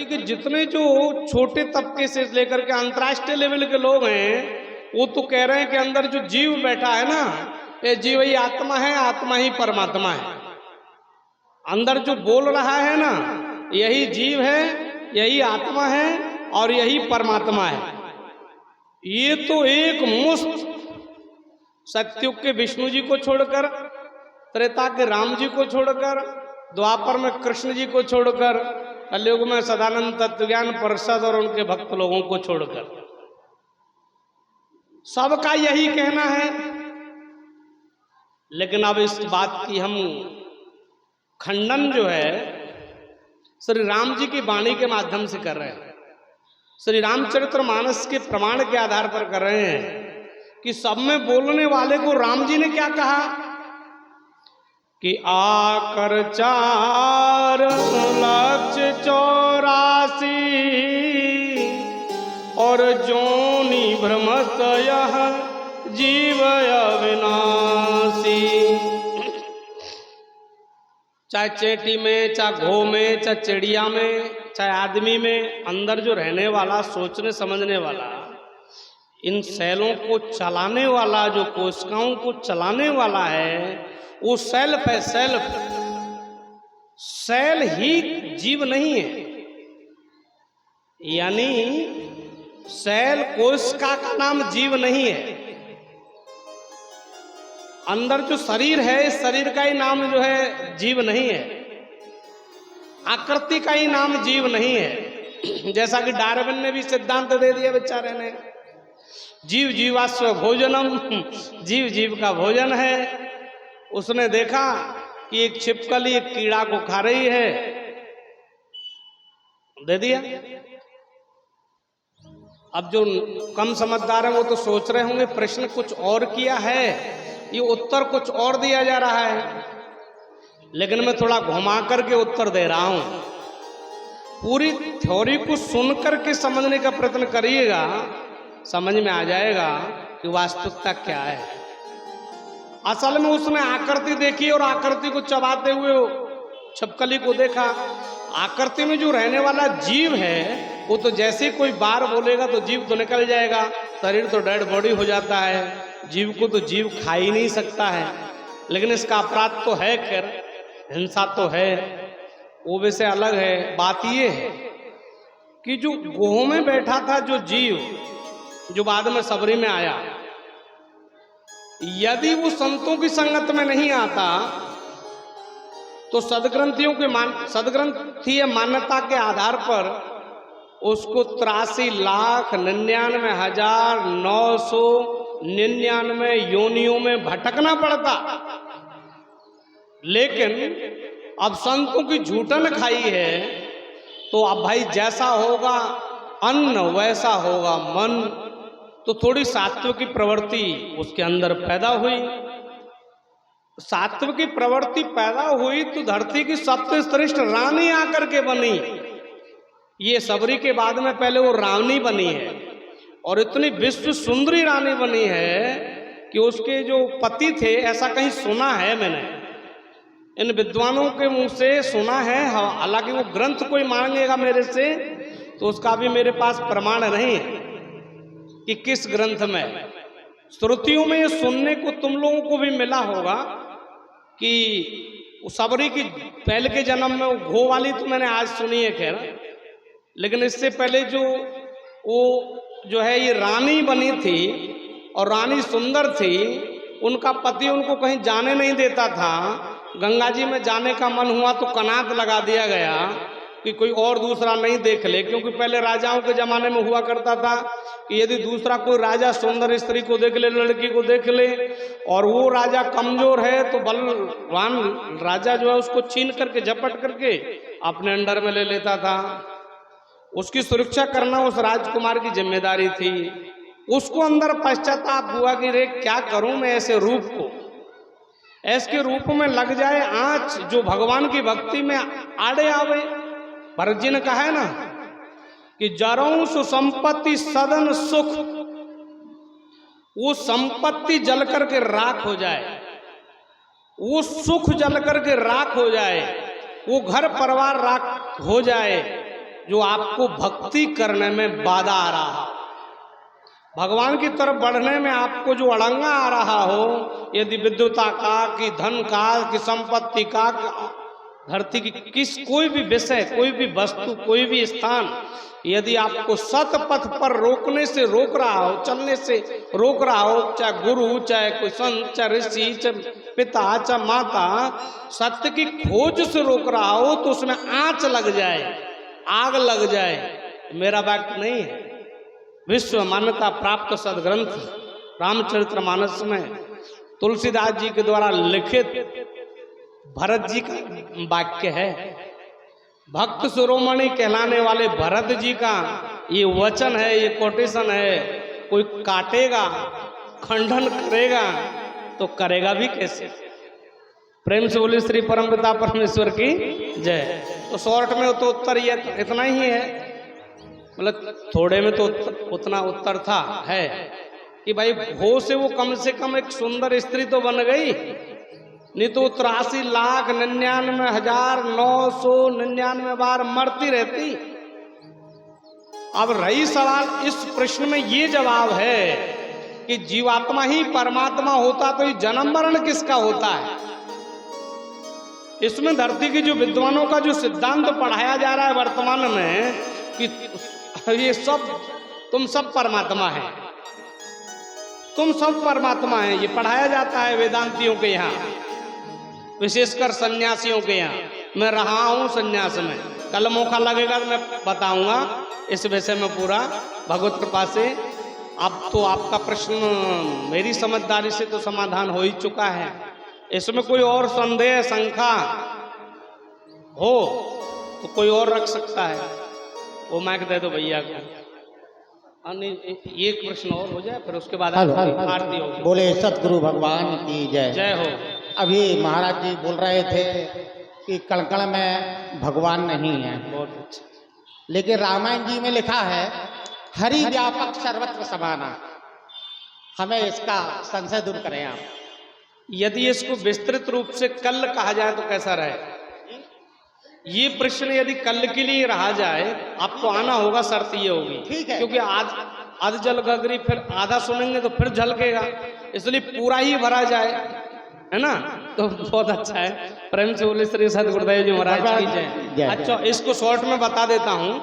के जितने जो छोटे तबके से लेकर के अंतर्राष्ट्रीय लेवल के लोग हैं वो तो कह रहे हैं कि अंदर जो जीव बैठा है ना, ये जीव ही आत्मा है, आत्मा ही परमात्मा है। अंदर जो बोल रहा है ना, यही जीव है, यही आत्मा है और यही परमात्मा है। ये तो एक मुश्त सत्युग के विष्णु जी को छोड़कर, त्रेता के राम जी को छोड़कर, द्वापर में कृष्ण जी को छोड़कर, कलयुग में सदानंद तत्वज्ञान परिषद और उनके भक्त लोगों को छोड़कर सबका यही कहना है। लेकिन अब इस बात की हम खंडन जो है श्री राम जी की वाणी के माध्यम से कर रहे हैं, श्री रामचरित्र मानस के प्रमाण के आधार पर कर रहे हैं कि सब में बोलने वाले को राम जी ने क्या कहा कि आकर 4,84,00,000 और जोनी भ्रमत यह जीव अविनाशी। चाहे चेटी में, चाहे घो में, चाहे चिड़िया में, चाहे आदमी में, अंदर जो रहने वाला, सोचने समझने वाला, इन सेलों को चलाने वाला, जो कोशिकाओं को चलाने वाला है, वो सेल्फ है। सेल्फ, सेल ही जीव नहीं है। यानी सेल कोशिका का नाम जीव नहीं है। अंदर जो शरीर है, इस शरीर का ही नाम जो है जीव नहीं है। आकृति का ही नाम जीव नहीं है। जैसा कि डार्विन ने भी सिद्धांत दे दिया बेचारे ने, जीव जीवाश्व भोजनम, जीव जीव का भोजन है। उसने देखा कि एक छिपकली एक कीड़ा को खा रही है, दे दिया। अब जो कम समझदार है वो तो सोच रहे होंगे प्रश्न कुछ और किया है, ये उत्तर कुछ और दिया जा रहा है। लेकिन मैं थोड़ा घुमा करके उत्तर दे रहा हूं। पूरी थ्योरी को सुनकर के समझने का प्रयत्न करिएगा, समझ में आ जाएगा कि वास्तविकता क्या है। असल में उसने आकृति देखी और आकृति को चबाते हुए छिपकली को देखा। आकृति में जो रहने वाला जीव है वो तो जैसे कोई बार बोलेगा तो जीव तो निकल जाएगा, शरीर तो डेड बॉडी हो जाता है। जीव को तो जीव खा ही नहीं सकता है। लेकिन इसका अपराध तो है, खैर हिंसा तो है, वो वैसे अलग है। बात ये है कि जो गोह में बैठा था जो जीव, जो बाद में सबरी में आया, यदि वो संतों की संगत में नहीं आता तो सदग्रंथीय मान्यता के आधार पर उसको 83,99,999 योनियों में भटकना पड़ता। लेकिन अब संतों की झूठन खाई है तो अब भाई जैसा होगा अन्न वैसा होगा मन। तो थोड़ी सात्व की प्रवृत्ति उसके अंदर पैदा हुई। सात्व की प्रवृत्ति पैदा हुई तो धरती की सबसे श्रेष्ठ रानी आकर के बनी। ये सबरी के बाद में पहले वो रानी बनी है और इतनी विश्व सुंदरी रानी बनी है कि उसके जो पति थे, ऐसा कहीं सुना है मैंने, इन विद्वानों के मुंह से सुना है। हालांकि वो ग्रंथ कोई मांगेगा मेरे से तो उसका भी मेरे पास प्रमाण नहीं है कि किस ग्रंथ में। श्रुतियों में ये सुनने को तुम लोगों को भी मिला होगा कि सबरी की पहले के जन्म में वो घो वाली तो मैंने आज सुनी है खैर, लेकिन इससे पहले जो है ये रानी बनी थी और रानी सुंदर थी। उनका पति उनको कहीं जाने नहीं देता था। गंगा जी में जाने का मन हुआ तो कनात लगा दिया गया कि कोई और दूसरा नहीं देख ले, क्योंकि पहले राजाओं के जमाने में हुआ करता था कि यदि दूसरा कोई राजा सुंदर स्त्री को देख ले, लड़की को देख ले, और वो राजा कमजोर है तो बलवान राजा जो है उसको छीन करके झपट करके अपने अंडर में ले लेता था। उसकी सुरक्षा करना उस राजकुमार की जिम्मेदारी थी। उसको अंदर पश्चाताप हुआ कि रे क्या करूं मैं ऐसे रूप को, ऐसे रूप में लग जाए आंच जो भगवान की भक्ति में आड़े आवे। भरत जी ने कहा है ना कि जरऊं सुसंपत्ति सदन सुख, वो संपत्ति जल करके राख हो जाए, वो सुख जल करके राख हो जाए, वो घर परिवार राख हो जाए, जो आपको भक्ति करने में बाधा आ रहा हो, भगवान की तरफ बढ़ने में आपको जो अड़ंगा आ रहा हो, यदि विद्युता का कि धन का कि संपत्ति का धरती की किस कोई भी विषय, कोई भी वस्तु, कोई भी स्थान यदि आपको सत पथ पर रोकने से रोक रहा हो, चलने से रोक रहा हो, चाहे गुरु, चाहे कोई संत, चाहे ऋषि, चाहे पिता, चाहे माता, सत्य की खोज से रोक रहा हो, तो उसमें आंच लग जाए, आग लग जाए, मेरा वाक्य नहीं है। विश्व मान्यता प्राप्त सदग्रंथ रामचरितमानस में तुलसीदास जी के द्वारा लिखित भरत जी का वाक्य है। भक्त शिरोमणि कहलाने वाले भरत जी का ये वचन है, ये कोटेशन है। कोई काटेगा, खंडन करेगा तो करेगा भी कैसे? प्रेम से बोले श्री परमपिता परमेश्वर की जय। तो शॉर्ट में तो उत्तर ये इतना ही है, मतलब थोड़े में तो उतना उत्तर था है कि भाई हो से वो कम से कम एक सुंदर स्त्री तो बन गई, नहीं तो 83,99,999 बार मरती रहती। अब रही सवाल, इस प्रश्न में ये जवाब है कि जीवात्मा ही परमात्मा होता तो ये जन्म मरण किसका होता है? इसमें धरती की जो विद्वानों का जो सिद्धांत पढ़ाया जा रहा है वर्तमान में कि ये सब तुम सब परमात्मा है, तुम सब परमात्मा है, ये पढ़ाया जाता है वेदांतियों के यहाँ, विशेषकर सन्यासियों के यहाँ। मैं रहा हूं सन्यास में, कल मौका लगेगा तो मैं बताऊंगा इस विषय में पूरा भगवत कृपा से। अब तो आपका प्रश्न मेरी समझदारी से तो समाधान हो ही चुका है, इसमें कोई और संदेह शंका हो तो कोई और रख सकता है। वो माइक दे दो भैया को। एक प्रश्न और हो जाए, फिर उसके बाद आरती होगी। बोले सतगुरु भगवान की जय। जय हो। अभी महाराज जी बोल रहे थे कि कणकण में भगवान नहीं है, बहुत अच्छा, लेकिन रामायण जी में लिखा है हरि व्यापक सर्वत्र समाना। हमें इसका संशय दूर करें आप। यदि इसको विस्तृत रूप से कल कहा जाए तो कैसा रहे? ये प्रश्न यदि कल के लिए रहा जाए, आपको आना होगा, शर्त ये होगी, ठीक है, क्योंकि आज जल गगरी, फिर आधा सुनेंगे तो फिर झलकेगा, इसलिए पूरा ही भरा जाए, है ना? तो बहुत अच्छा है। प्रेम से बोले श्री सदगुरुदेव जी महाराज की जय। अच्छा, इसको शॉर्ट में बता देता हूँ।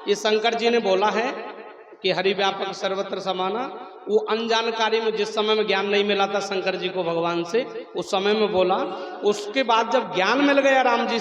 ये शंकर जी ने बोला है कि हरि व्यापक सर्वत्र समाना। वो अनजानकारी में, जिस समय में ज्ञान नहीं मिला था शंकर जी को भगवान से, उस समय में बोला। उसके बाद जब ज्ञान मिल गया राम जी से,